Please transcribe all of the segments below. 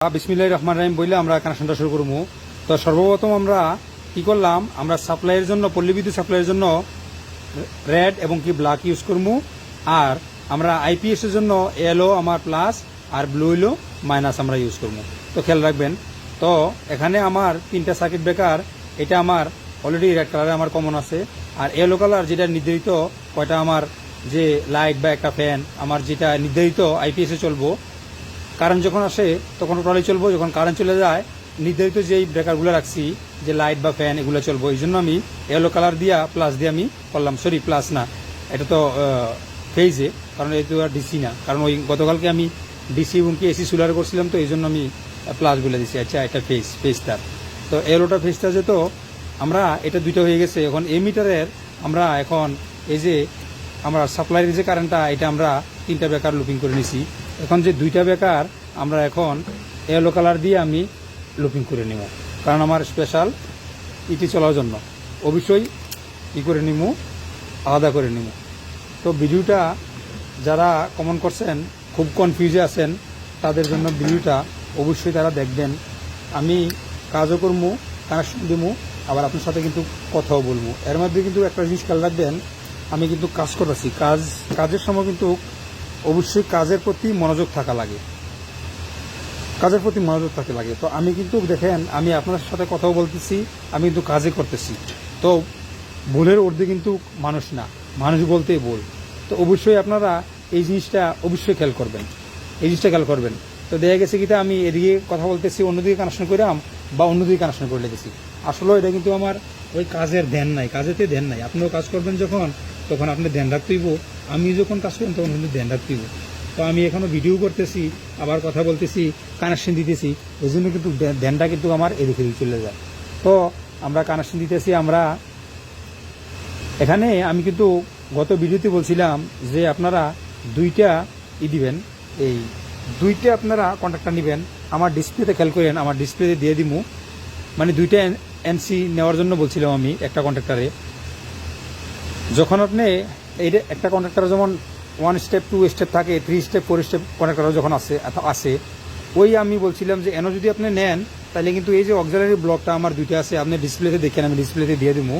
বিসমিল্লাহির রহমানির রহিম বলে আমরা কানেকশনটা শুরু করবো। তো সর্বপ্রথম আমরা কি করলাম, আমরা সাপ্লাইয়ের জন্য পল্লী বিদ্যুৎ সাপ্লাইয়ের জন্য রেড এবং কি ব্ল্যাক ইউজ করবো, আর আমরা আইপিএস এর জন্য ইয়েলো আমার প্লাস আর ব্লু হইলো মাইনাস আমরা ইউজ করবো। তো খেয়াল রাখবেন। তো এখানে আমার তিনটা সার্কিট ব্রেকার, এটা আমার অলরেডি রেড কালারে আমার কমন আছে, আর ইয়েলো কালার যেটা নির্ধারিত কয়টা আমার যে লাইট বা একটা ফ্যান আমার যেটা নির্ধারিত আইপিএস এ চলবো, কারেন্ট যখন আসে তখন টোটালি চলবো, যখন কারেন্ট চলে যায় নির্ধারিত যেই ব্রেকারগুলো রাখছি যে লাইট বা ফ্যান এগুলো চলবো। এই জন্য আমি ইয়েলো কালার দিয়া প্লাস দিয়ে আমি করলাম, সরি প্লাস না, এটা তো ফেজে, কারণ এই তো আর ডিসি না, কারণ ওই গতকালকে আমি ডিসি এবং কি এসি সোলার করছিলাম, তো এই জন্য আমি প্লাস বলে দিচ্ছি। আচ্ছা, এটা ফেজটার, তো ইয়েলোটা ফেজটা যেত আমরা এটা দুইটা হয়ে গেছে। এখন এই মিটারের আমরা এখন এই যে আমরা সাপ্লাইয়ের যে কারেন্টটা এটা আমরা তিনটা ব্রেকার লুপিং করে নিছি। এখন যে দুইটা ব্রেকার আমরা এখন ইয়েলো কালার দিয়ে আমি লুপিং করে নিব, কারণ আমার স্পেশাল ইটি চলার জন্য অবশ্যই ই করে নিব, আলাদা করে নিব। তো ভিডিওটা যারা কমেন্ট করছেন খুব কনফিউজে আছেন তাদের জন্য ভিডিওটা অবশ্যই তারা দেখবেন। আমি কাজও করবো, কানেকশন দিব, আবার আপনার সাথে কিন্তু কথাও বলবো। এর মধ্যে কিন্তু একটা জিনিস খেয়াল রাখবেন, আমি কিন্তু কাজ করতেছি, কাজের সময় কিন্তু অবশ্যই কাজের প্রতি মনোযোগ থাকা লাগে, কাজের প্রতি মনোযোগ থাকতে লাগে। তো আমি কিন্তু দেখেন, আমি আপনার সাথে কথাও বলতেছি, আমি কিন্তু কাজে করতেছি। তো ভুলের ঊর্ধ্বে কিন্তু মানুষ না, মানুষ বলতেই ভুল। তো অবশ্যই আপনারা এই জিনিসটা অবশ্যই খেয়াল করবেন, এই জিনিসটা খেয়াল করবেন। তো দেখা গেছে কি আমি এদিকে কথা বলতেছি, অন্যদিকে কানেকশন করাম বা অন্যদিকে কানেকশন করে লেগেছি। আসলে এটা কিন্তু আমার ওই কাজের ধ্যান নাই, কাজেতে ধ্যান নাই। আপনিও কাজ করবেন যখন, তখন আপনি ধ্যান রাখতেইব, আমি যখন কাজ করবেন তখন কিন্তু ধ্যান রাখতেইব। তো আমি এখনো ভিডিও করতেছি, আবার কথা বলতেছি, কানেকশন দিতেছি, ওই জন্য কিন্তু ধ্যানটা কিন্তু আমার এদিকে চলে যায়। তো আমরা কানেকশন দিতেছি। আমরা এখানে আমি কিন্তু গত ভিডিওতে বলছিলাম যে আপনারা দুইটা দিবেন, এই দুইটা আপনারা কন্ট্যাক্টটা নেবেন। আমার ডিসপ্লেতে খেয়াল করেন, আমার ডিসপ্লেতে দিয়ে দিমু, মানে দুইটা এনসি নেওয়ার জন্য বলছিলাম আমি একটা কন্ট্রাক্টরে। যখন আপনি এই একটা কন্ট্রাক্টরে যেমন 1 স্টেপ 2 স্টেপ থাকে, 3 স্টেপ 4 স্টেপ কন্ট্রাক্টর যখন আসে ওই আমি বলছিলাম যে এনো যদি আপনি নেন তাহলে কিন্তু এই যে অক্সিলারি ব্লকটা আমার দুইটা আছে, আপনি ডিসপ্লেতে দেখেন, আমি ডিসপ্লেতে দিয়ে দেবো।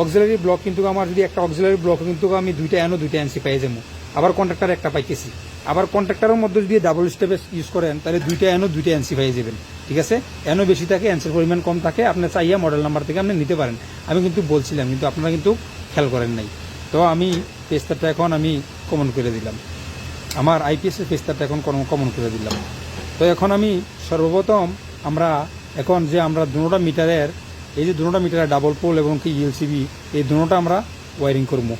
অক্সিলারি ব্লক কিন্তু আমার যদি একটা অক্সিলারি ব্লক কিন্তু আমি দুইটা এনো দুইটা এনসি পাই যাবো, আবার কন্ট্রাক্টর একটা পাইতেছি। আবার কন্ট্রাক্টরের মধ্যে যদি ডাবল স্টেপে ইউজ করেন তাহলে দুইটা এনো দুইটা এনসি পাই যাবেন, ঠিক আছে। এনো বেশি থাকে, এনসির পরিমাণ কম থাকে, আপনি চাইয়া মডেল নাম্বার থেকে আপনি নিতে পারেন। আমি কিন্তু বলছিলাম, কিন্তু আপনারা কিন্তু খেয়াল করেন নাই। তো আমি পেস্তারটা এখন আমি কমন করে দিলাম, আমার আইপিএসের পেস্তারটা এখন কমন করে দিলাম। তো এখন আমি সর্বপ্রথম আমরা এখন যে আমরা দুটোটা মিটারের, এই যে দুটোটা মিটারের ডাবল পোল এবং কি ইএলসিবি, এই দুটোটা আমরা ওয়ারিং করবো।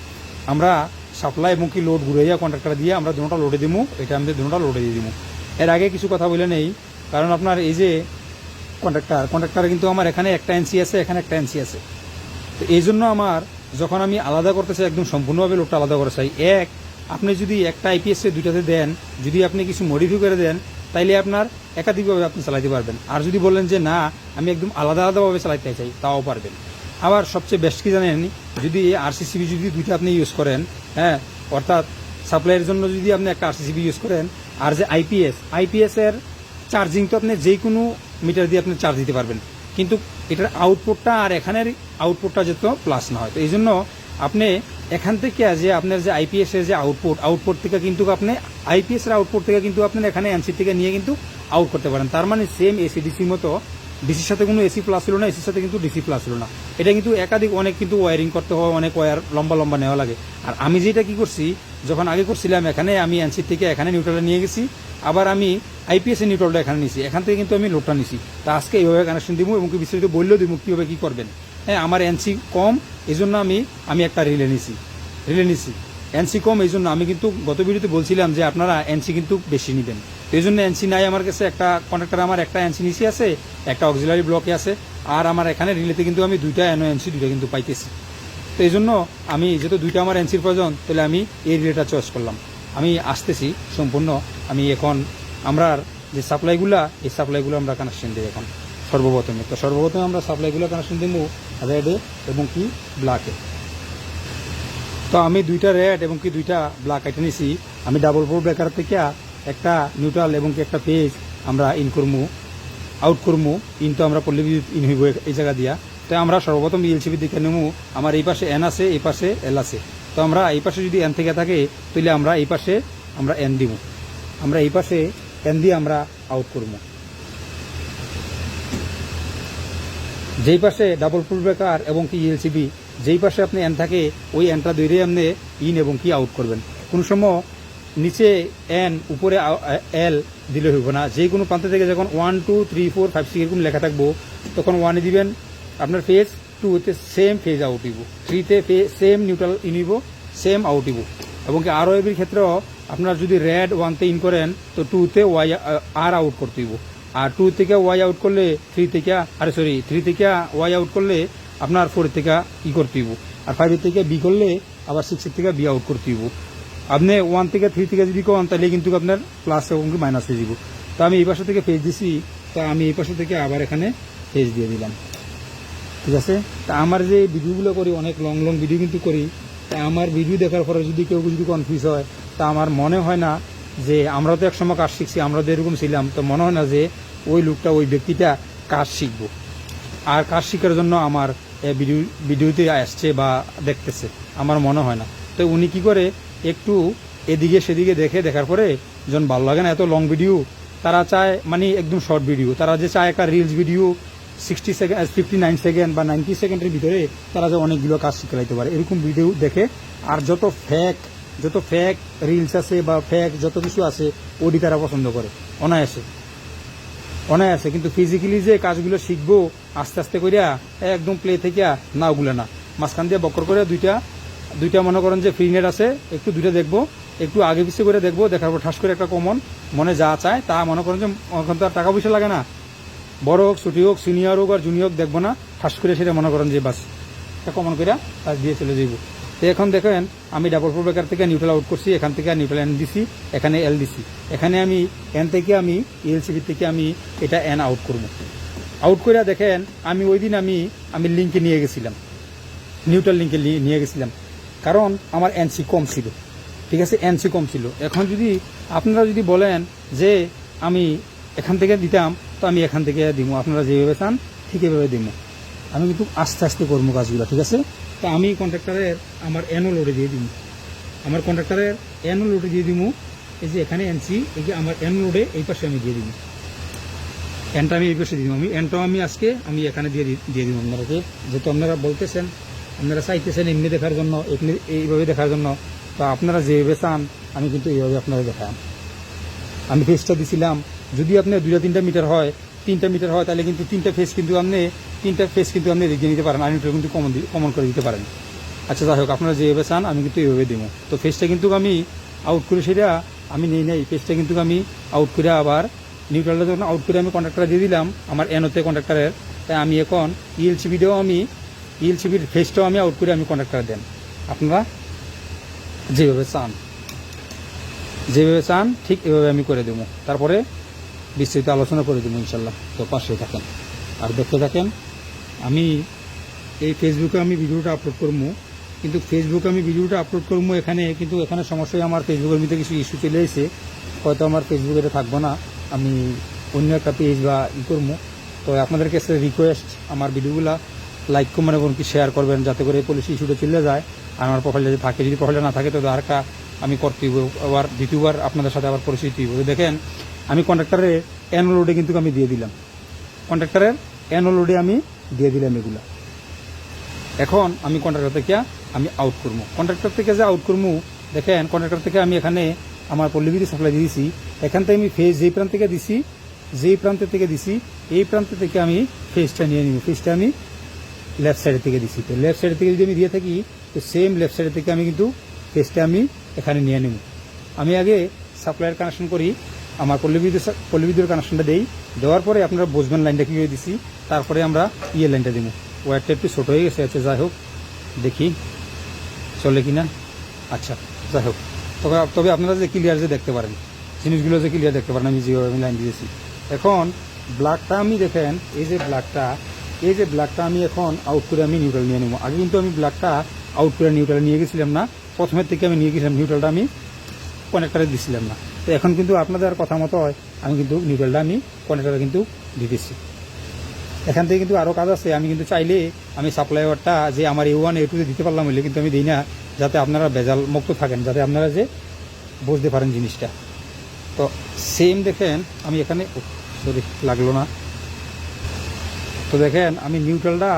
আমরা সাপ্লাই এবং কি লোড ঘুরাইয়া কন্ট্রাক্টর দিয়ে আমরা দুটোটা লোডে দিব, এটা আমাদের দুটোটা লোডে দিয়ে দিব। এর আগে কিছু কথা বলে নেই, কারণ আপনার এই যে কন্ট্রাক্টর কিন্তু আমার এখানে একটা এনসি আছে, এখানে একটা এনসি আছে। তো এই জন্য আমার যখন আমি আলাদা করতে চাই, একদম সম্পূর্ণভাবে লোডটা আলাদা করে চাই। আপনি যদি একটা আইপিএসে দুইটাতে দেন, যদি আপনি কিছু মডিফাই করে দেন, তাইলে আপনার একাধিকভাবে আপনি চালাতে পারবেন। আর যদি বলেন যে না আমি একদম আলাদা আলাদাভাবে চালাতে চাই, তাও পারবেন। আবার সবচেয়ে বেস্ট কি জানেন, যদি আরসিসিবি যদি দুইটা আপনি ইউজ করেন, হ্যাঁ, অর্থাৎ সাপ্লাইয়ের জন্য যদি আপনি একটা আরসিসিবি ইউজ করেন, আর যে আইপিএস এর চার্জিং তো আপনি যে কোনো মিটার দিয়ে আপনি চার্জ দিতে পারবেন, কিন্তু এটার আউটপুটটা আর এখানের আউটপুটটা যেত প্লাস না হয়। তো এই জন্য আপনি এখান থেকে যে আপনার যে আইপিএস এর যে আউটপুট থেকে কিন্তু আপনি আইপিএস এর আউটপুট থেকে কিন্তু আপনি এখানে এনসি থেকে নিয়ে কিন্তু আউট করতে পারেন। তার মানে সেম এসি ডিসির মতো, ডিসির সাথে কোনো এসি প্লাস ছিল না, এসির সাথে কিন্তু ডিসি প্লাস ছিল না। এটা কিন্তু একাধিক অনেক কিন্তু ওয়ারিং করতে হয়, অনেক ওয়্যার লম্বা লম্বা নেওয়া লাগে। আর আমি যেটা কি করছি, যখন আগে করছিলাম এখানে আমি এনসি থেকে এখানে নিউট্রালটা নিয়ে গেছি, আবার আমি আইপিএস এর নিউট্রালটা এখানে নিয়েছি, এখান থেকে কিন্তু আমি লোডটা নিছি। তা আজকে এইভাবে কানেকশন দিব এবং বিস্তারিত বললেও দিব কীভাবে কী করবেন। হ্যাঁ, আমার এনসি কম, এই জন্য আমি একটা রিলে নিছি। এনসি কম, এই জন্য আমি কিন্তু গত ভিডিওতে বলছিলাম যে আপনারা এনসি কিন্তু বেশি নেবেন। এই জন্য এনসি নাই আমার কাছে, একটা কন্ট্রাক্টর আমার একটা এনসি নিচে আছে, একটা অক্সিলারি ব্লকে আছে, আর আমার এখানে রিলেতে কিন্তু আমি দুইটা এনও এনসি দুইটা কিন্তু পাইতেছি। তো এই জন্য আমি যেহেতু দুইটা আমার এনসির প্রয়োজন, তাহলে আমি এই রিলেটা চয়েস করলাম। আমি আসতেছি সম্পূর্ণ, আমি এখন আমরা যে সাপ্লাইগুলো, এই সাপ্লাইগুলো আমরা কানেকশন দিই এখন সর্বপ্রথমে। তো সর্বপ্রথমে আমরা সাপ্লাইগুলো কানেকশন দিব রেডে এবং কি ব্ল্যাকে। তো আমি দুইটা রেড এবং কি দুইটা ব্ল্যাক আইটে নিছি। আমি ডাবল পোল ব্রেকার থেকে একটা নিউট্রাল এবং কি একটা পেজ আমরা ইন করমু আউট করমু ইন তো আমরা পল্লী বিদ্যুৎ ইন হইব এই জায়গা দিয়া। তো আমরা সর্বপ্রথম ইএলসিবি দেখে নেবো আমার এই পাশে এন আছে, এই পাশে এল আছে। তো আমরা এই পাশে যদি এন থেকে থাকে তাহলে আমরা এই পাশে আমরা এন দিব, আমরা এই পাশে এন দিয়ে আমরা আউট করবো। যেই পাশে ডাবল ফুল ব্রেকার এবং কি ইএলসিবি যেই পাশে আপনি এন থাকে ওই এনটা ধরে আপনি ইন এবং কি আউট করবেন। কোনো সময় নিচে এন উপরে এল দিলে হইব না। যে কোনো প্রান্ত থেকে যখন 1 2 3 4 5 6 এরকম লেখা থাকবো তখন 1-এ দিবেন আপনার ফেজ, 2-তে সেম ফেজ আউট হইব, 3-তে সেম নিউট্রাল ইন হইব, সেম আউট হইব। এবং কি আরও এবির ক্ষেত্রেও আপনার যদি রেড 1-তে ইন করেন তো 2-তে ওয়াই আর আউট করতে হইব। আর 2 থেকে ওয়াই আউট করলে 3 থেকে 3 থেকে ওয়াই আউট করলে আপনার 4 থেকে ই করতে হইব। আর 5 থেকে বি করলে আবার 6 থেকে বি আউট করতে হইব। আপনি 1 থেকে 3 থেকে যদি করেন তাহলে কিন্তু আপনার প্লাস এবং মাইনাস হয়ে যাব। তো আমি এই পাশে থেকে পেজ দিছি, তো আমি এই পাশে থেকে আবার এখানে পেজ দিয়ে দিলাম, ঠিক আছে। তা আমার যে ভিডিওগুলো করি অনেক লং লং ভিডিও কিন্তু করি, তা আমার ভিডিও দেখার পরে যদি কেউ যদি কনফিউজ হয় তা আমার মনে হয় না যে আমরা তো একসময় কাজ শিখছি, আমরা তো এরকম ছিলাম, তো মনে হয় না যে ওই লোকটা ওই ব্যক্তিটা কাজ শিখবো আর কাজ শিখার জন্য আমার ভিডিওতে আসছে বা দেখতেছে, আমার মনে হয় না। তো উনি কি করে একটু এদিকে সেদিকে দেখার পরে যখন ভালো লাগে না এত লং ভিডিও, তারা চায় মানে একদম শর্ট ভিডিও, তারা যে চায় একটা রিলস ভিডিও 60 সেকেন্ড 59 সেকেন্ড বা 90 সেকেন্ডের ভিতরে তারা যে অনেকগুলো কাজ শিখে লাইতে পারে এরকম ভিডিও দেখে। আর যত ফেক রিলস আছে বা ফেক যত কিছু আছে ওডি তারা পছন্দ করে অনায়াসে। কিন্তু ফিজিক্যালি যে কাজগুলো শিখবো আস্তে আস্তে করিয়া একদম প্লে থেকে না ওগুলো না, মাঝখান দিয়ে বক্কর করে দুইটা মনে করেন যে ফ্রি নেট আছে, একটু দুইটা দেখবো, একটু আগে পিছিয়ে করে দেখবো, দেখার পর ঠাস করে একটা কমন মনে যা চায় তা মনে করেন যে এখন তো আর টাকা পয়সা লাগে না, বড় হোক ছুটি হোক সিনিয়র হোক আর জুনিয়র হোক দেখবো না, ঠাস করে সেটা মনে করেন যে বাস একটা কমন করে কাজ দিয়ে চলে যাইব। তো এখন দেখেন আমি ডাবল ফোর ব্রেকার থেকে নিউট্রাল আউট করছি, এখান থেকে নিউট্রাল এন দিছি, এখানে এল দিছি, এখানে আমি এন থেকে আমি ইএলসিবি থেকে আমি এটা এন আউট করবো। আউট করে দেখেন আমি ওই দিন আমি লিঙ্কে নিয়ে গেছিলাম, নিউট্রাল লিঙ্কে নিয়ে গেছিলাম, কারণ আমার এনসি কম ছিল, ঠিক আছে, এনসি কম ছিল। এখন যদি আপনারা যদি বলেন যে আমি এখান থেকে দিতাম তো আমি এখান থেকে দিব, আপনারা যেভাবে চান ঠিক এভাবে দিব, আমি কিন্তু আস্তে আস্তে করবো কাজগুলো, ঠিক আছে। তো আমি কন্ট্রাক্টরের আমার এনও লোডে দিয়ে দিব, আমার কন্ট্রাক্টরের এনও লোডে দিয়ে দিব, এই যে এখানে এনসি, এই যে আমার এন লোডে এই পাশে আমি দিয়ে দিব, এনটা আমি এই পাশে দিয়ে দিব, আমি এনটাও আমি আজকে আমি এখানে দিয়ে দিব আপনারাকে, যেহেতু আপনারা বলতেছেন আপনারা চাইতেছেন এমনি দেখার জন্য, এইভাবে দেখার জন্য, তো আপনারা যেভাবে চান আমি কিন্তু এইভাবে আপনারা দেখান। আমি ফেসটা দিছিলাম, যদি আপনি 2-3 মিটার হয় 3 মিটার হয় তাহলে কিন্তু 3টা ফেস কিন্তু আপনি রেখে নিতে পারেন, আর নিউট্রাল কিন্তু কমন করে দিতে পারেন। আচ্ছা যাই হোক, আপনারা যেভাবে চান আমি কিন্তু এইভাবে দেবো। তো ফেসটা কিন্তু আমি আউট করে সেটা আমি নেই ফেসটা কিন্তু আমি আউট করে আবার নিউট্রালটা যখন আউট করে আমি কন্ট্রাক্টরে দিয়ে দিলাম আমার এনওতে কন্ট্রাক্টরের, তাই আমি এখন ইএলসিবির ফেসটাও আমি আউট করে আমি কন্ট্রাক্টরে দেন। আপনারা যেভাবে চান ঠিক এভাবে আমি করে দেবো, তারপরে বিস্তারিত আলোচনা করে দেবো ইনশাল্লাহ। তো পাশে থাকেন আর দেখতে থাকেন। আমি এই ফেসবুকে আমি ভিডিওটা আপলোড করবো, কিন্তু ফেসবুকে আমি ভিডিওটা আপলোড করবো এখানে সমস্যায় আমার ফেসবুকের মধ্যে কিছু ইস্যু চলে এসেছে, হয়তো আমার ফেসবুকে থাকবো না, আমি অন্য একটা পেজ বা করবো। তো আপনাদের কাছে রিকোয়েস্ট আমার ভিডিওগুলা লাইক কমেন্ট এবং কি শেয়ার করবেন, যাতে করে পুলিশ ইস্যুটা চলে যায়। আর আমার প্রোফাইল যদি থাকে, যদি প্রোফাইলটা না থাকে তো আরেকটা আমি করতে হইব, আবার দ্বিতীয়বার আপনাদের সাথে আবার পরিচিতি হইব। দেখেন আমি কন্ট্রাক্টরের অ্যানুয়াল লোডে কিন্তু আমি দিয়ে দিলাম, এগুলা। এখন আমি কন্ট্রাক্টর থেকে আমি আউট করবো, দেখেন কন্ট্রাক্টর থেকে আমি এখানে আমার পল্লী বিদ্যুৎ সাপ্লাই দিয়েছি, এখান থেকে আমি ফেজ যেই প্রান্ত থেকে দিছি এই প্রান্ত থেকে আমি ফেজটা নিয়ে নিব, ফেজটা আমি লেফট সাইডের থেকে দিছি। তো লেফট সাইডের থেকে যদি আমি দিয়ে থাকি তো সেম লেফট সাইডের থেকে আমি কিন্তু ফেজটা আমি এখানে নিয়ে নেব। আমি আগে সাপ্লাইয়ের কানেকশন করি, আমার পল্লী বিদ্যুৎ কানেকশনটা দেওয়ার পরে আপনারা বুঝবেন লাইনটা কীভাবে দিছি, তারপরে আমরা লাইনটা দেবো। ওয়ারটা একটু ছোটো হয়ে গেছে, আচ্ছা যাই হোক দেখি চলে কিনা। আচ্ছা যাই হোক, তবে আপনারা যে ক্লিয়ার দেখতে পারেন জিনিসগুলো, দেখতে পারেন আমি যেভাবে আমি লাইন দিয়েছি। এখন ব্ল্যাকটা আমি দেখেন এই যে ব্ল্যাকটা আমি এখন আউট করে আমি নিউট্রাল নিয়ে নেবো। আগে কিন্তু আমি ব্ল্যাকটা আউট করে নিউট্রাল নিয়ে গেছিলাম না, প্রথমের থেকে আমি নিয়ে গেছিলাম নিউট্রালটা আমি কানেক্টারে দিছিলাম না। তো এখন কিন্তু আপনাদের কথা মতো হয় আমি কিন্তু নিউট্রালটা আমি কানেক্টারে কিন্তু দিতেছি। এখান থেকে কিন্তু আরও কাজ আছে, আমি কিন্তু চাইলে আমি সাপ্লাই ওয়ারটা যে আমার A1 A2 দিতে পারলাম হলে কিন্তু আমি দিই না, যাতে আপনারা ভেজাল মুক্ত থাকেন, যাতে আপনারা যে বুঝতে পারেন জিনিসটা। তো সেম দেখেন আমি এখানে সরি লাগলো না। তো দেখেন আমি নিউট্রালটা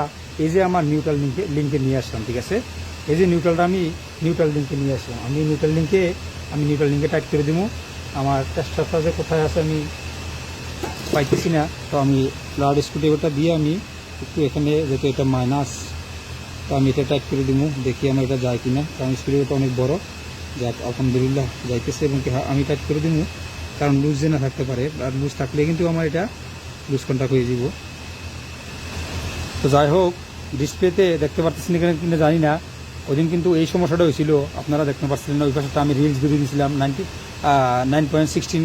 এই যে আমার নিউট্রাল লিঙ্কে নিয়ে আসলাম, ঠিক আছে। এই যে নিউট্রালটা আমি নিউট্রাল লিঙ্কে নিয়ে আসলাম, আমি নিউট্রাল লিঙ্কে টাইট করে দিব। আমার টেস্টারটা যে কোথায় আছে আমি পাইতেছি না, তো আমি লাউড স্ক্রুড্রাইভারটা দিয়ে আমি একটু এখানে, যেহেতু এটা মাইনাস, তো আমি এটা টাইট করে দিব, দেখি আমার এটা যায় কিনা, কারণ স্ক্রুড্রাইভারটা অনেক বড়। যাক আলহামদুলিল্লাহ যাইতেছে, এবং আমি টাইট করে দিব, কারণ লুজ যে না থাকতে পারে, আর লুজ থাকলে কিন্তু আমার এটা লুজ কন্টাক্ট হয়ে যাব। তো যাই হোক, ডিসপ্লেতে দেখতে পারতেছেন এখানে কিনা জানি না, ওই দিন কিন্তু এই সমস্যাটা হয়েছিল, আপনারা দেখতে পাচ্ছিলেন না। ওই পাশে আমি রিলস ভিডিও দিয়েছিলাম 9.16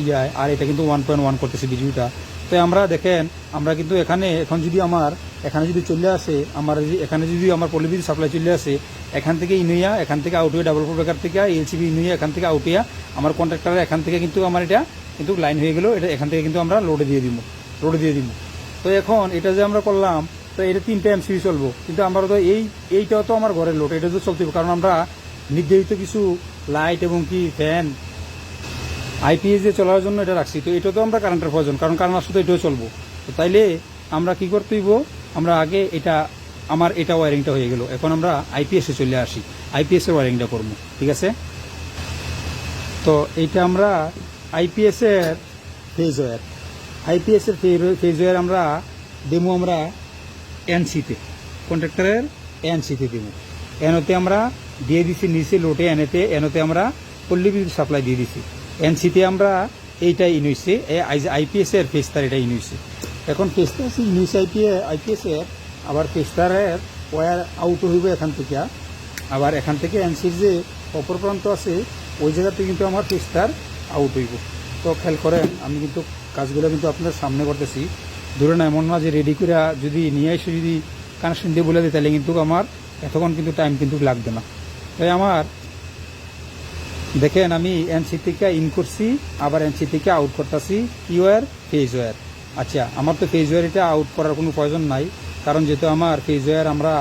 ইয়ায়, আর এটা কিন্তু 1.1 করতেছে ভিডিওটা। তো আমরা দেখেন, আমরা কিন্তু এখানে এখন যদি আমার এখানে যদি চলে আসে, আমার এখানে যদি আমার পলিবিদ্যুৎ সাপ্লাই চলে আসে, এখান থেকে ইনুইয়া, এখান থেকে আউট হয়ে ডাবল ফোর ব্রেকার থেকে এলসিবি ইনুইয়া, এখান থেকে আউট হইয়া আমার কন্ট্রাক্টরের এখান থেকে কিন্তু আমার এটা কিন্তু লাইন হয়ে গেল, এটা এখান থেকে কিন্তু আমরা লোডে দিয়ে দিব। তো এখন এটা যে আমরা করলাম, তো এটা 3টা এমসিবি চলবো, কিন্তু আমরা তো এইটাও তো আমার ঘরের লোড, এটা তো চলতে হবে, কারণ আমরা নির্ধারিত কিছু লাইট এবং কি ফ্যান আইপিএস দিয়ে চলার জন্য এটা রাখছি। তো এটা তো আমরা কারেন্টের প্রয়োজন, কারণ কারেন্ট আসলে তো এটাও চলবো। তো তাইলে আমরা কি করতে হইব, আমরা আগে এটা ওয়ারিংটা হয়ে গেল, এখন আমরা আইপিএসে চলে আসি, আইপিএসের ওয়ারিংটা করবো, ঠিক আছে। তো এইটা আমরা আইপিএসের ফেজ ওয়্যার আমরা দেবো, আমরা এনসিতে, কন্ট্রাক্টরের এনসিতে দেবো। এনওতে আমরা দিয়ে দিছি নিচে লোটে, এনওতে আমরা পল্লী বিদ্যুৎ সাপ্লাই দিয়ে দিছি। এনসিতে আমরা এইটা ইন হয়েছে, আইপিএসের ফেস্তার এটা ইন হয়েছে। এখন ফেস্তার নিচে আইপিএসের আবার ফেস্তারের ওয়্যার আউট হইব এখান থেকে, আবার এখান থেকে এনসির যে অপর প্রান্ত আছে ওই জায়গাতে কিন্তু আমার ফেস্তার আউট হইব। তো খেয়াল করেন, আমি কিন্তু কাজগুলো কিন্তু আপনার সামনে করতেছি, ধরে না এমন না যে রেডি করে যদি নিয়ে এসে যদি কানেকশন দিয়ে বলে দিই, তাহলে কিন্তু আমার এতক্ষণ কিন্তু টাইম কিন্তু লাগবে না। তাই আমার দেখেন, আমি এনসি থেকে ইন করছি, আবার এনসি থেকে আউট করতেছি কি ওয়্যার, ফেজ ওয়্যার। আচ্ছা, আমার তো ফেজ ওয়্যার এটা আউট করার কোনো প্রয়োজন নাই, কারণ যেহেতু আমার ফেজ ওয়্যার আমরা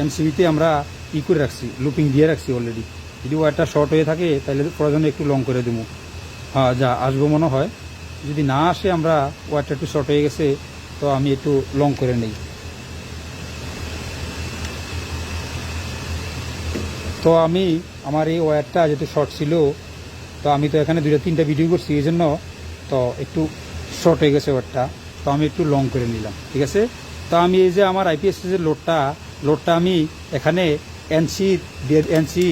এমসিবিতে আমরা করে রাখছি, লুপিং দিয়ে রাখছি অলরেডি। যদি ওয়্যারটা শর্ট হয়ে থাকে তাহলে প্রয়োজনে একটু লং করে দেবো, হ্যাঁ যা আসবো মনে হয়। যদি না আসে, আমরা ওয়্যারটা একটু শর্ট হয়ে গেছে, তো আমি একটু লং করে নেই। তো আমি আমার এই ওয়্যারটা যেহেতু শর্ট ছিল, তো আমি তো এখানে 2-3টা ভিডিও করছি, এই জন্য তো একটু শর্ট হয়ে গেছে ওয়্যারটা, তো আমি একটু লং করে নিলাম, ঠিক আছে। তো আমি এই যে আমার আইপিএস যে লোডটা আমি এখানে এনসি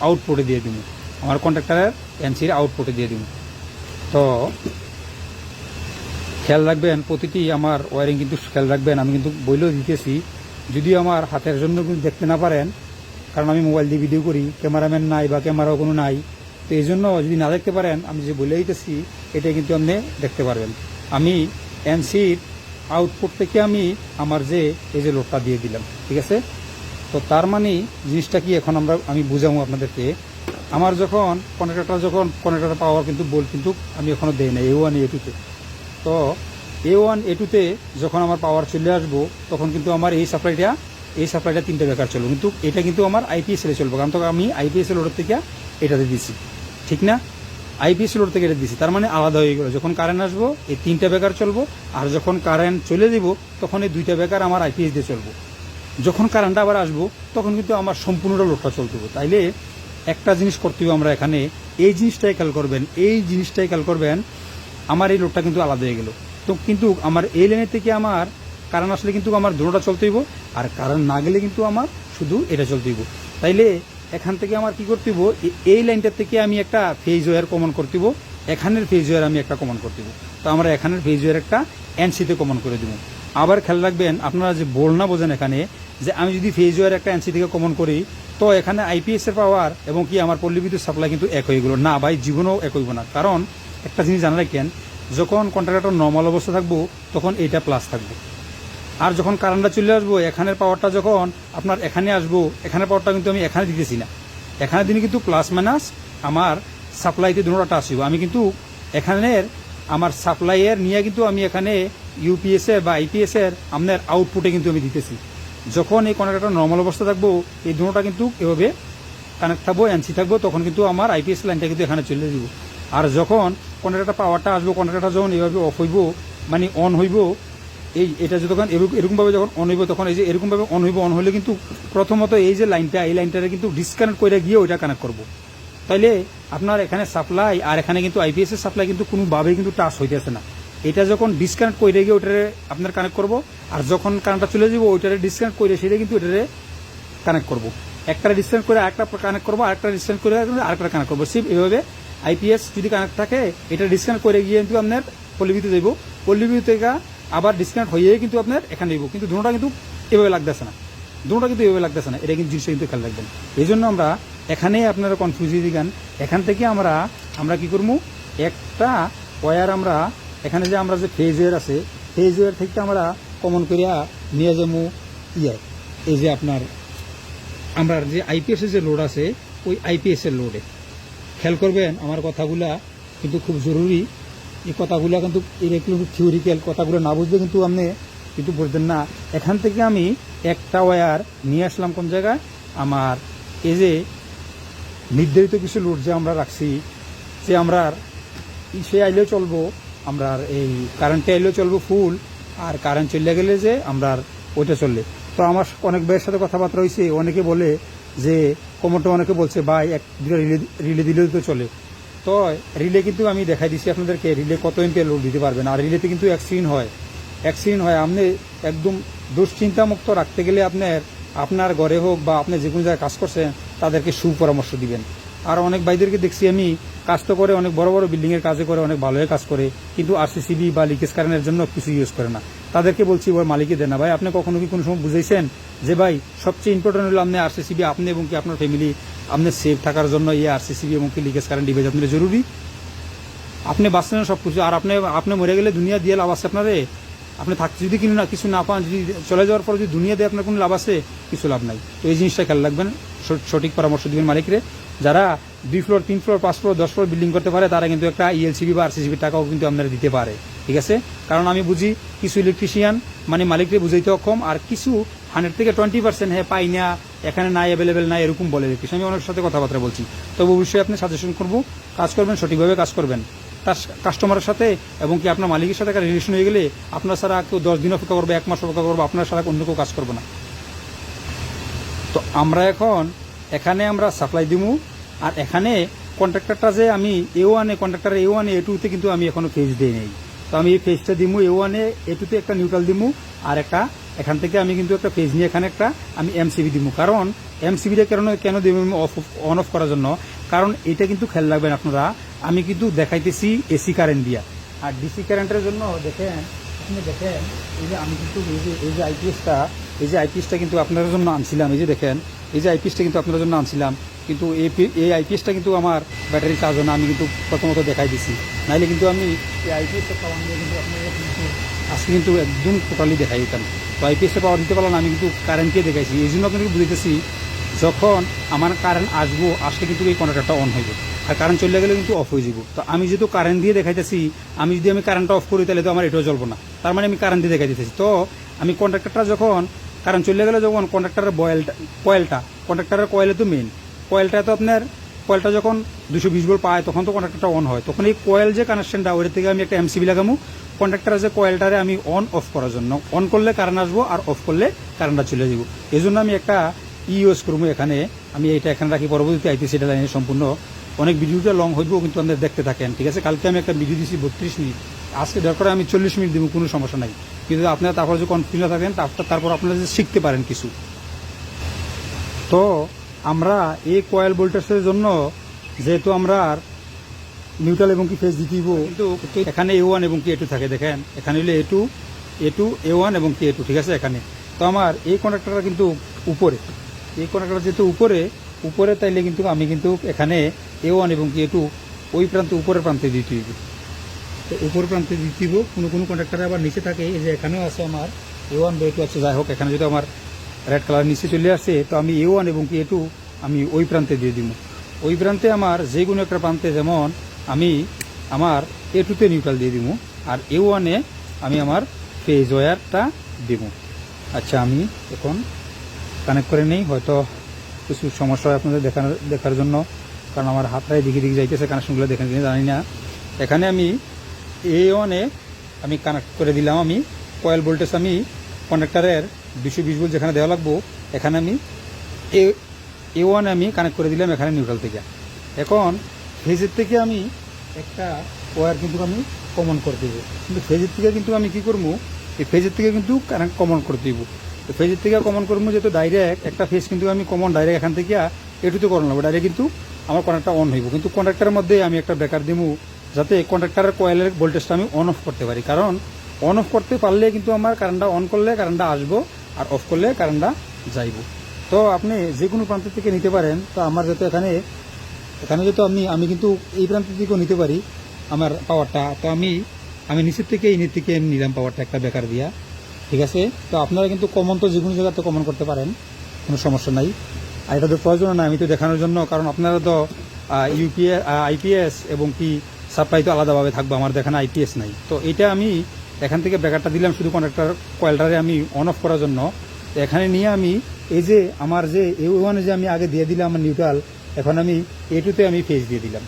আউটপুটে দিয়ে দিব, আমার কন্ট্রাক্টরের এনসির আউটপুটে দিয়ে দিব। তো খেয়াল রাখবেন, প্রতিটি আমার ওয়ারিং কিন্তু খেয়াল রাখবেন, আমি কিন্তু বইলেও দিতেছি, যদি আমার হাতের জন্য কিন্তু দেখতে না পারেন, কারণ আমি মোবাইল দিয়ে ভিডিও করি, ক্যামেরাম্যান নাই বা ক্যামেরাও কোনো নাই, তো এই জন্য যদি না দেখতে পারেন, আমি যে বলে দিতেছি এটা কিন্তু আপনি দেখতে পারবেন। আমি এনসির আউটপুট থেকে আমি আমার যে এই যে লোডটা দিয়ে দিলাম, ঠিক আছে। তো তার মানে জিনিসটা কি, এখন আমি বুঝাবো আপনাদেরকে। আমার যখন কন্ট্রাক্টর পাওয়ার কিন্তু কিন্তু আমি এখনো দেই না A1 A2-তে। তো A1 A2-তে যখন আমার পাওয়ার চলে আসবো, তখন কিন্তু আমার এই সাপ্লাইটা 3টা বেকার চলবে, কিন্তু এটা কিন্তু আমার আইপিএসএলে চলবে, কারণ তো আমি আইপিএসএল লোডের থেকে এটাতে দিচ্ছি, ঠিক না। আইপিএসএল লোড থেকে এটা দিচ্ছি, তার মানে আলাদা হয়ে গেল। যখন কারেন্ট আসবো এই 3টা বেকার চলবো, আর যখন কারেন্ট চলে দিব তখন এই 2টা বেকার আমার আইপিএস দিয়ে চলবো। যখন কারেন্টটা আবার আসবো তখন কিন্তু আমার সম্পূর্ণটা লোডটা চলতে হবে। তাইলে একটা জিনিস করতে হবে, আমরা এখানে এই জিনিসটাই খেয়াল করবেন, আমার এই লোডটা কিন্তু আলাদা হয়ে গেল। তো কিন্তু আমার এই লাইনের থেকে আমার কারেন্ট আসলে কিন্তু আমার দুটোটা চলতে হইব, আর কারেন্ট না গেলে কিন্তু আমার শুধু এটা চলতে হইব। তাইলে এখান থেকে আমার কি করতে হইব, এই লাইনটার থেকে আমি একটা ফেজ ওয়্যার কমন করতে হইব, এখানের ফেজ ওয়্যার আমি একটা কমন করতে হইব। তো আমরা এখানের ফেজ ওয়্যার একটা এনসিতে কমন করে দেবো। আবার খেয়াল রাখবেন, আপনারা যে বল না বোঝেন এখানে, যে আমি যদি ফেজ ওয়্যার একটা এনসি থেকে কমন করি, তো এখানে আইপিএস এর পাওয়ার এবং কি আমার পল্লী বিদ্যুৎ সাপ্লাই কিন্তু এক হয়ে গেল না ভাই, জীবনেও এক হইব না। কারণ একটা জিনিস জানা রাখেন, যখন কন্ট্রাক্টর নর্মাল অবস্থা থাকবো তখন এইটা প্লাস থাকবে, আর যখন কারেন্টটা চলে আসবো, এখানের পাওয়ারটা যখন আপনার এখানে আসবো, এখানের পাওয়ারটা কিন্তু আমি এখানে দিতেছি না, এখানে দিনে কিন্তু প্লাস মাইনাস আমার সাপ্লাইতে দুটোটা টাচ হইব। আমি কিন্তু এখানের আমার সাপ্লাইয়ের নিয়ে কিন্তু আমি এখানে ইউপিএস এর বা আইপিএস এর আপনার আউটপুটে কিন্তু আমি দিতেছি। যখন এই কন্ট্রাক্টরটা নর্মাল অবস্থা থাকবো, এই দুটোটা কিন্তু এভাবে কানেক্ট থাকবো, এনসি থাকবো, তখন কিন্তু আমার আইপিএস লাইনটা কিন্তু এখানে চলে দিব। আর যখন কন্ট্রাক্টরটা পাওয়ারটা আসবো, কন্ট্রাক্টরটা যখন এইভাবে অফ হইব, মানে অন হইব, এটা যখন এরকমভাবে যখন অন হইব, তখন এই যে এরকমভাবে অন হইব, অন হলে কিন্তু প্রথমত এই যে লাইনটা, এই লাইনটারে কিন্তু ডিসকানেক্ট করে গিয়ে ওইটা কানেক্ট করবো। তাইলে আপনার এখানে সাপ্লাই আর এখানে কিন্তু আইপিএস এর সাপ্লাই কিন্তু কোনোভাবেই কিন্তু টাচ হইতেছে না। এটা যখন ডিসকানেক্ট করে গিয়ে ওইটারে আপনার কানেক্ট করবো, আর যখন কারেন্টটা চলে যাবো ওইটারে ডিসকানেক্ট করে সেটা কিন্তু ওইটারে কানেক্ট করবো। একটা ডিসকানেক্ট করে আরেকটা কানেক্ট করবো, আরেকটা ডিসকানেক্ট করে আরেকটা কানেক্ট করবো। সিপ এভাবে আইপিএস যদি কানেক্ট থাকে, এটা ডিসকানেক্ট করে গিয়ে কিন্তু আপনার পল্লীবিদ্যুতে যাইব, পল্লীবিদ্যুৎ থেকে আবার ডিসকানেক্ট হয়ে কিন্তু আপনার এখানে যাইব। কিন্তু দুটোটা কিন্তু এভাবে লাগতেছে না, দুটোটা কিন্তু এভাবে লাগতেছে না। এটা কিন্তু জিনিসটা কিন্তু খেয়াল রাখবেন। এই জন্য আমরা এখানে আপনারা কনফিউজ দিগান। এখান থেকে আমরা কি করবো, একটা ওয়্যার আমরা এখানে যে আমরা যে ফেজ ওয়্যার আছে, ফেজ ওয়্যার থেকে আমরা কমন করিয়া নিয়ে যাবো এই যে আপনার আমরা যে আইপিএস এর যে লোড আছে, ওই আইপিএস এর লোডে খেয়াল করবেন। আমার কথাগুলা কিন্তু খুব জরুরি। এই কথাগুলো কিন্তু একটু থিওরিক্যাল, কথাগুলো না বুঝলে কিন্তু আপনি কিন্তু বুঝতেন না। এখান থেকে আমি একটা ওয়্যার নিয়ে আসলাম কোন জায়গায়, আমার এই যে নির্ধারিত কিছু লোড যে আমরা রাখছি, যে আমরা সে আইলেও চলবো, আমরা এই কারেন্টে আইলেও চলবো ফুল, আর কারেন্ট চলে গেলে যে আমরা ওইটা চললে। তো আমার অনেক ভাইয়ের সাথে কথাবার্তা হয়েছে, অনেকে বলে যে কমনটা, অনেকে বলছে ভাই এক দুটো রিলে দিলেও তো চলে। তো রিলে কিন্তু আমি দেখাই দিচ্ছি আপনাদেরকে রিলে কত এমপিয়ার লোড দিতে পারবেন। আর রিলেতে কিন্তু অ্যাক্সিডেন্ট হয়। আপনি একদম দুশ্চিন্তামুক্ত রাখতে গেলে আপনার ঘরে হোক বা আপনি যে কোনো জায়গায় কাজ করছেন, তাদেরকে সুপরামর্শ দিবেন। আর অনেক ভাইদেরকে দেখছি আমি, কাজ তো করে, অনেক বড় বড় বিল্ডিং এর কাজে করে, অনেক ভালোই কাজ করে, কিন্তু আরসিসিবি বা লিকেজ কারেন্টের জন্য কিছু ইউজ করে না। তাদেরকে বলছি ওর মালিকই দেন না। ভাই আপনি কখনো কি কোনো সময় বুঝাইছেন যে ভাই সবচেয়ে ইম্পর্টেন্ট হলো আপনি আরসিসিবি, আপনি এবং কি আপনার ফ্যামিলি, আপনার সেফ থাকার জন্য এই আরসিসিবি এবং কি লিকেজ কারেন্ট ডিভাইস আপনার জরুরি। আপনি বাঁচছেন সবকিছু, আর আপনি মরে গেলে দুনিয়া দিয়ে লাভ আছে আপনারে? আপনি থাকতে যদি কিছু না পান, যদি চলে যাওয়ার পর যদি দুনিয়া দিয়ে আপনার কোনো লাভ আছে? কিছু লাভ নাই। তো এই জিনিসটা খেয়াল রাখবেন, সঠিক পরামর্শ দিবেন মালিকরে। যারা 2 floor 3 floor 5 floor 10 floor building করতে পারে, তারা কিন্তু একটা ইএলসিবি বা আরসিসিবি টাকাও কিন্তু আপনারা দিতে পারে, ঠিক আছে? কারণ আমি বুঝি কিছু ইলেকট্রিশিয়ান মানে মালিকরে বুঝাইতে অক্ষম, আর কিছু 100 থেকে 20% হ্যাঁ পাই না, এখানে নাই, অ্যাভেলেবেল নাই, এরকম বলে ইলেকট্রিশিয়ান। আমি অনেক সাথে কথাবার্তা বলছি। তবে অবশ্যই আপনি সাজেশন করবো, কাজ করবেন, সঠিকভাবে কাজ করবেন তার কাস্টমারের সাথে, এবং কি আপনার মালিকের সাথে একটা রিলেশন হয়ে গেলে আপনার সারা কেউ 10 দিন অপেক্ষা করবে, 1 মাস অপেক্ষা করবো, আপনার সারা অন্য কেউ কাজ করবে না। তো আমরা এখন এখানে আমরা সাপ্লাই দিব, আর এখানে কন্ট্রাক্টরটা যে আমি কন্ট্রাক্টর A1 A2 কিন্তু আমি এখনো ফেজ দিই নেই। তো আমি এই ফেজটা দিব A1 A2 একটা নিউট্রাল দিব, আর একটা এখান থেকে আমি কিন্তু একটা ফেজ নিয়ে এখানে একটা আমি এমসিবি দিব। কারণ এমসিবিটা কেন দিব অন অফ করার জন্য, কারণ এটা কিন্তু খেয়াল রাখবেন আপনারা, আমি কিন্তু দেখাইতেছি এসি কারেন্ট দিয়া। আর ডিসি কারেন্টের জন্য আপনি দেখেন এই যে আমি কিন্তু এই যে আইপিএসটা কিন্তু আপনাদের জন্য আনছিলাম। এই যে দেখেন, এই যে আইপিএসটা কিন্তু আপনাদের জন্য আনছিলাম, কিন্তু এই আইপিএসটা কিন্তু আমার ব্যাটারি চার্জ না, আমি কিন্তু প্রথমত দেখাই দিছি। নাইলে কিন্তু আমি এই আইপিএসটা পাওয়ার নিয়ে কিন্তু আপনাদের কিন্তু আজকে কিন্তু একদম টোটালি দেখাই দিতাম। তো আইপিএসটা পাওয়ার দিতে পারলাম, আমি কিন্তু কারেন্টকে দেখাইছি। এই জন্য আপনাকে বুঝতেছি, যখন আমার কারেন্ট আসলে কিন্তু এই কন্ট্রাক্টরটা অন হইব, আর কারেন্ট চলে গেলে কিন্তু অফ হয়ে যাব। তো আমি যেহেতু কারেন্ট দিয়ে দেখাইতেছি, আমি যদি কারেন্টটা অফ করি, তাহলে তো আমার এটাও জ্বলবো না। তার মানে আমি কারেন্ট দিয়ে দেখাই দিতেছি। তো আমি কন্ট্রাক্টরটা যখন কারেন্ট চলে গেলে, যখন কন্ট্রাক্টরের কন্ট্রাক্টরের কয়েলে তো মেন কয়েলটা, তো আপনার কয়েলটা যখন 220 ভোল্ট পায়, তখন তো কন্ট্রাক্টরটা অন হয়। তখন এই কয়েল যে কানেকশনটা, ওর থেকে আমি একটা এমসিবি লাগামু কন্ট্রাক্টরের যে কয়েলটারে আমি অন অফ করার জন্য। অন করলে কারেন্ট আসবো, আর অফ করলে কারেন্টটা চলে যাব। এই জন্য আমি একটা ইউজ করবো এখানে। আমি এটা এখানে রাখি, পরবর্তীতে আইতেছি এটা লাইনে সম্পূর্ণ। অনেক ভিডিওটা লং হইব, কিন্তু আমাদের দেখতে থাকেন, ঠিক আছে? কালকে আমি একটা ভিডিও দিচ্ছি 32 মিনিট, আজকে দরকার আমি 40 মিনিট দিব, কোনো সমস্যা নাই। কিন্তু আপনারা তারপর যে কনফিউশন থাকেন, তারপর আপনারা যে শিখতে পারেন কিছু। তো আমরা এই কয়েল ভোল্টেজের জন্য যেহেতু আমরা নিউট্রাল এবং কি ফেজ দিতে দিব, কিন্তু এখানে A1 এবং কি A2 থাকে। দেখেন এখানে হলে A1 এবং কি A2, ঠিক আছে? এখানে তো আমার এই কন্ডাক্টরটা কিন্তু উপরে, এই কন্ডাক্টরটা যেহেতু উপরে তাইলে কিন্তু আমি কিন্তু এখানে A1 এবং কি A2 ওই প্রান্তে, উপরের প্রান্তে দিতে হইব। তো উপর প্রান্তে দিতে হইব। কোনো কন্ডাক্টরে আবার নিচে থাকে, এই যে এখানেও আছে আমার A1 বা A2 আছে। যাই হোক, এখানে যদি আমার রেড কালার নিচে চলে আসে, তো আমি A1 এবং কি A2 আমি ওই প্রান্তে দিয়ে দিব। ওই প্রান্তে আমার যে কোনো একটা প্রান্তে, যেমন আমি আমার A2 নিউট্রাল দিয়ে দিব, আর A1 আমি আমার ফেজ ওয়্যারটা দিব। আচ্ছা, আমি এখন কানেক্ট করে নেই, হয়তো কিছু সমস্যা হয় আপনাদের দেখার জন্য, কারণ আমার হাতটাই দিকে দিকে যাইতেছে, কানেকশনগুলো দেখেন কিনা জানি না। এখানে আমি A1 আমি কানেক্ট করে দিলাম। আমি কয়েল ভোল্টেজ আমি কন্ডাক্টরের 220 ভোল্ট যেখানে দেওয়া লাগবো, এখানে আমি A1 আমি কানেক্ট করে দিলাম এখানে নিউট্রাল থেকে। এখন ফেজের থেকে আমি একটা ওয়্যার কিন্তু আমি কমন করে দেবো, কিন্তু ফেজের থেকে কিন্তু আমি কি করবো, এই ফেজের থেকে কিন্তু কানেক্ট কমন করে দিব। তো ফেজের থেকে কমন করবো, যেহেতু ডাইরেক্ট একটা ফেজ কিন্তু আমি কমন ডাইরেক্ট এখান থেকে A2 করে নেবো, ডাইরেক্ট কিন্তু আমার কন্ডাক্টর অন হইব। কিন্তু কন্ডাক্টরের মধ্যে আমি একটা ব্রেকার দিব, যাতে কন্ডাক্টরের কয়েলের ভোল্টেজটা আমি অন অফ করতে পারি। কারণ অন অফ করতে পারলে কিন্তু আমার কারেন্টটা অন করলে কারেন্টটা আসবো, আর অফ করলে কারেন্টটা যাইব। তো আপনি যে কোনো প্রান্ত থেকে নিতে পারেন। তো আমার যাতে এখানে যেহেতু আমি কিন্তু এই প্রান্ত থেকেও নিতে পারি আমার পাওয়ারটা। তো আমি নিচের থেকে এই নিচ থেকে নিলাম পাওয়ারটা একটা ব্রেকার দিয়া, ঠিক আছে। তো আপনারা কিন্তু কমন তো যে কোনো জায়গাতে কমন করতে পারেন, কোনো সমস্যা নাই। আর এটা তো প্রয়োজন না, আমি তো দেখানোর জন্য, কারণ আপনারা তো আইপিএস এবং কি সাপ্লাই তো আলাদাভাবে থাকবে, আমার দেখানো আইপিএস নাই। তো এটা আমি এখান থেকে ব্রেকারটা দিলাম শুধু কন্ডাক্টর কয়েলটারে আমি অন অফ করার জন্য। এখানে নিয়ে আমি এই যে আমার যে A1 যে আমি আগে দিয়ে দিলাম আমার নিউট্রাল, এখন আমি A2 আমি ফেজ দিয়ে দিলাম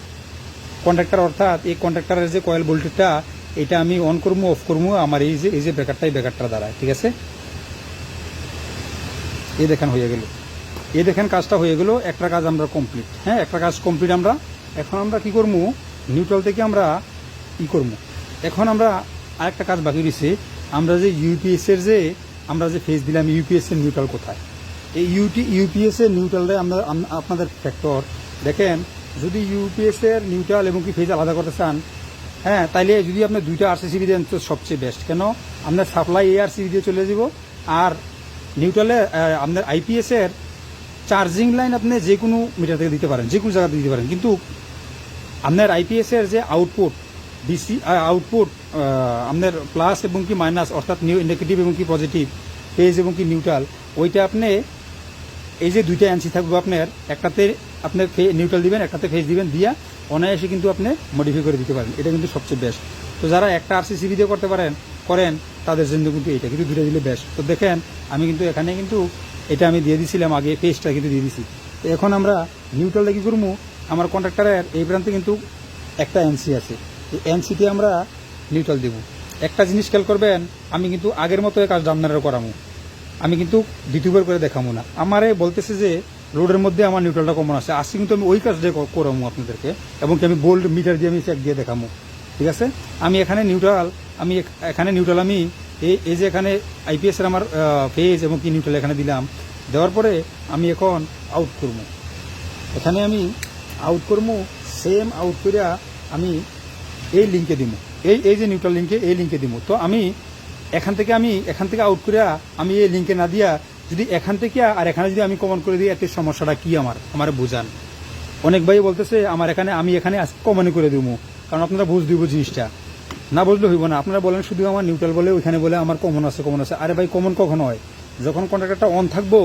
কন্ডাক্টর, অর্থাৎ এই কন্ডাক্টরের যে কয়েল ভোল্টেজটা এটা আমি অন করবো অফ করবো আমার এই যে ব্রেকারটা দ্বারায়, ঠিক আছে। এই দেখেন হয়ে গেল, এই দেখেন কাজটা হয়ে গেল, একটা কাজ আমরা কমপ্লিট। হ্যাঁ, একটা কাজ কমপ্লিট। আমরা এখন কি করবো, নিউট্রাল থেকে আমরা ই করবো। এখন আমরা আরেকটা কাজ বাকি রয়েছে, আমরা যে ইউপিএস এর যে আমরা যে ফেজ দিলাম, ইউপিএস এর নিউট্রাল কোথায়? এই ইউপিএস এর নিউট্রালে আমরা আপনাদের ফ্যাক্টর দেখেন, যদি ইউপিএস এর নিউট্রাল এবং কি ফেজ আলাদা করতে চান, হ্যাঁ, তাইলে যদি আপনি দুইটা আরসিসিবি দেন তো সবচেয়ে বেস্ট। কেন, আপনার সাপ্লাই ARCB দিয়ে চলে যাব, আর নিউট্রালে আপনার আইপিএস এর চার্জিং লাইন আপনি যে কোনো মিটার থেকে দিতে পারেন, যে কোনো জায়গাতে দিতে পারেন। কিন্তু আপনার আইপিএস এর যে আউটপুট ডিসি আউটপুট আপনার প্লাস এবং কি মাইনাস, অর্থাৎ নেগেটিভ এবং কি পজিটিভ, ফেজ এবং কি নিউট্রাল, ওইটা আপনি এই যে দুইটা এনসি থাকবে আপনার, একটাতে আপনি নিউট্রাল দিবেন, একটাতে ফেজ দিবেন, দিয়া অনায়াসে কিন্তু আপনি মডিফাই করে দিতে পারেন। এটা কিন্তু সবচেয়ে বেস্ট। তো যারা একটা আরসিসিবি দিয়ে করেন তাদের জন্য কিন্তু এটা কিন্তু দুটো দিলে বেস্ট। তো দেখেন আমি কিন্তু এখানে কিন্তু এটা আমি দিয়ে দিছিলাম আগে, ফেজটা কিন্তু দিয়ে দিছি। তো এখন আমরা নিউট্রালটা কি করবো, আমার কন্ট্রাক্টরের এই প্রান্তে কিন্তু একটা এনসি আছে, এই এনসিতে আমরা নিউট্রাল দেবো। একটা জিনিস খেয়াল করবেন, আমি কিন্তু আগের মতো কাজ আপনারা করামো, আমি কিন্তু দ্বিতীয়বার করে দেখাবো না। আমারে বলতেছে যে লোডের মধ্যে আমার নিউট্রালটা কমন আছে, আসছি কিন্তু আমি ওই কাজটা করাবো আপনাদেরকে, এবং কি আমি বোল্ড মিটার দিয়ে আমি চেক দিয়ে দেখাবো, ঠিক আছে। আমি এখানে নিউট্রাল আমি এই যে এখানে আইপিএস এর আমার ফেজ এবং কি নিউট্রাল এখানে দিলাম, দেওয়ার পরে আমি এখন আউট করবো। এখানে আমি আউট করবো, সেম আউট করে আমি এই লিঙ্কে দিব, এই যে নিউট্রাল লিঙ্কে, এই লিঙ্কে দিব। তো আমি এখান থেকে আউট করে আমি এই লিঙ্কে না দিয়া যদি এখান থেকে আর এখানে যদি আমি কমন করে দিই, এতে সমস্যাটা কি আমার বোঝান। অনেক ভাই বলতেছে আমি এখানে কমন করে দেবো, কারণ আপনারা বুঝ দিব জিনিসটা, না বুঝলে হইব না। আপনারা বলেন শুধু আমার নিউট্রাল বলে, ওইখানে বলে আমার কমন আছে। আরে ভাই, কমন কখন হয়? যখন কন্ট্রাক্টরটা অন থাকবো,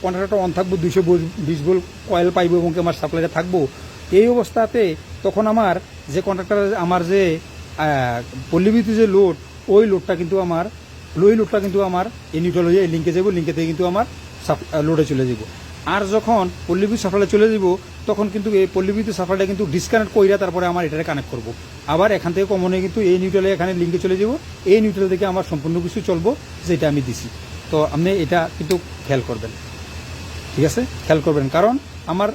কন্ট্রাক্টরটা অন থাকবো, 220 ভোল্ট কয়েল পাইবো এবং আমার সাপ্লাইটা থাকবো, এই অবস্থাতে তখন আমার যে কন্ট্রাক্টর আমার যে পল্লীবিদ্যুৎ যে লোড, ওই লোডটা কিন্তু আমার এই নিউট্রাল হয়ে লিঙ্কে যাবো, লিঙ্কে থেকে কিন্তু আমার লোডে চলে যাব। আর যখন পল্লীবিদ্যুৎ সাপ্লাই চলে যাব, তখন কিন্তু এই পল্লীবিদ্যুৎ সাপ্লাইটা কিন্তু ডিসকানেক্ট কইরা তারপরে আমার এটাকে কানেক্ট করবো। আবার এখান থেকে কমনে কিন্তু এই নিউট্রালে এখানে লিঙ্কে চলে যাব, এই নিউট্রাল থেকে আমার সম্পূর্ণ কিছু চলবো যেটা আমি দিছি। তো আপনি এটা কিন্তু খেয়াল করবেন, ঠিক আছে, খেয়াল করবেন। কারণ আমার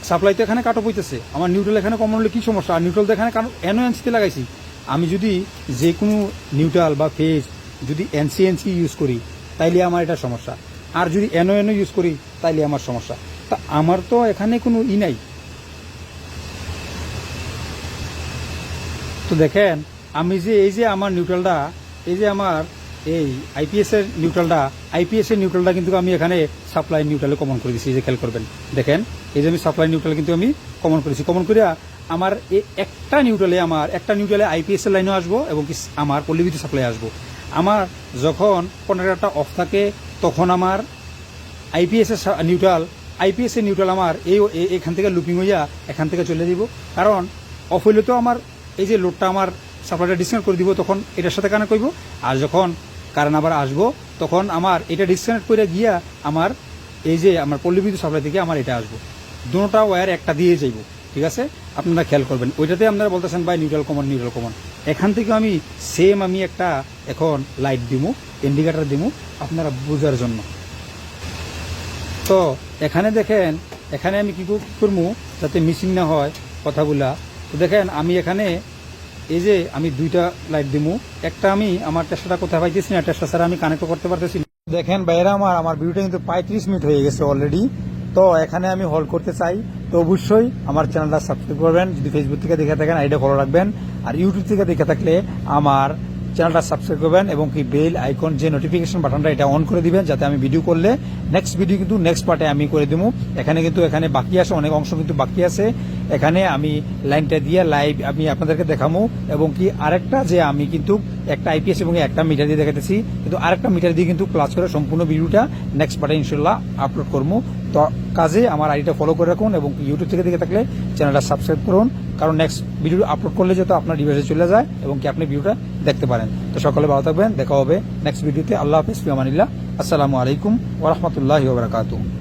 সাপ্লাই তো এখানে কাটঅফ হইতেছে, আমার নিউট্রাল এখানে কমন হলে কি সমস্যা? আর নিউট্রাল তো এখানে এনসিতে লাগাইছি। আমি যদি যে কোনো নিউট্রাল বা ফেজ যদি এনসি ইউজ করি, তাইলে আমার এটা সমস্যা। আর যদি এনও ইউজ করি, তাইলে আমার সমস্যা। তা আমার তো এখানে কোনো নাই। তো দেখেন, আমি যে এই যে আমার নিউট্রালটা, এই যে আমার এই আইপিএস এর নিউট্রালটা কিন্তু আমি এখানে সাপ্লাই নিউট্রালে কমন করে দিচ্ছি। এই যে খেয়াল করবেন, দেখেন এই যে আমি সাপ্লাই নিউট্রাল কিন্তু আমি কমন করেছি। কমন করে আমার এই একটা নিউট্রালে আইপিএস এর লাইনও আসবো এবং কি আমার পল্লীবিদ্যুৎ সাপ্লাই আসবো। আমার যখন কন্ট্রাক্টরটা অফ থাকে, তখন আমার আইপিএস এর নিউট্রাল আইপিএস এর নিউট্রাল আমার এখান থেকে লুপিং হইয়া এখান থেকে চলে দিব, কারণ অফ হইলে তো আমার এই যে লোডটা আমার সাপ্লাইটা ডিসকানেক্ট করে দিব, তখন এটার সাথে কানেক্ট করব, আর যখন কারেন্ট আবার আসবো তখন আমার এটা ডিসকানেক্ট করে গিয়া আমার এই যে আমার পল্লী বিদ্যুৎ সাপ্লাই থেকে আমার এটা আসবো, দুটোটা ওয়্যার একটা দিয়ে যাইব। ঠিক আছে, আপনারা খেয়াল করবেন। ওইটাতে আপনারা বলতেছেন ভাই নিউট্রাল কমন, এখান থেকে আমি সেম আমি একটা এখন লাইট দিব, ইন্ডিকেটার দিব আপনারা বোঝার জন্য। তো এখানে দেখেন, এখানে আমি কি করবো যাতে মিসিং না হয় কথাগুলা। তো দেখেন আমি এখানে এই যে আমি দুইটা লাইট দিব, একটা আমি আমার টেস্টাটা কোথায় পাইতেছি না, টেস্টা ছাড়া আমি কানেক্ট করতে পারতেছি না। দেখেন বাইরে আমার ভিডিওটা কিন্তু 35 মিনিট হয়ে গেছে অলরেডি। তো এখানে আমি হল করতে চাই, তো অবশ্যই আমার চ্যানেলটা সাবস্ক্রাইব করবেন, যদি ফেসবুক থেকে দেখে থাকেন আইডিয়া ফলো রাখবেন, আর ইউটিউব থেকে দেখে থাকলে আমার চ্যানেলটা সাবস্ক্রাইব করবেন এবং কি বেল আইকন যে নোটিফিকেশন বাটনটা এটা অন করে দিবেন, যাতে আমি ভিডিও করলে নেক্সট ভিডিও কিন্তু নেক্সট পার্টে আমি করে দেবো। এখানে বাকি আছে, অনেক অংশ কিন্তু বাকি আছে। এখানে আমি লাইনটা দিয়ে লাইভ আমি আপনাদেরকে দেখাবো, এবং কি আরেকটা যে আমি কিন্তু একটা আইপিএস এবং একটা মিটার দিয়ে দেখাতেছি, কিন্তু আরেকটা মিটার দিয়ে কিন্তু প্লাস করে সম্পূর্ণ ভিডিওটা নেক্সট পার্টে ইনশাল্লাহ আপলোড করবো। তো কাজে আমার আইডিটা ফলো করে রাখুন এবং ইউটিউব থেকে দেখে থাকলে চ্যানেলটা সাবস্ক্রাইব করুন, কারণ নেক্সট ভিডিও আপলোড করলে যাতে আপনার ডিভাইসে চলে যায় এবং কি আপনি ভিডিওটা দেখতে পারেন। তো সকলে ভালো থাকবেন, দেখা হবে নেক্সট ভিডিওতে। আল্লাহ হাফিজ, ফি আমানিল্লাহ, আসসালামু আলাইকুম ওয়া রাহমাতুল্লাহি ওয়া বারাকাতুহু।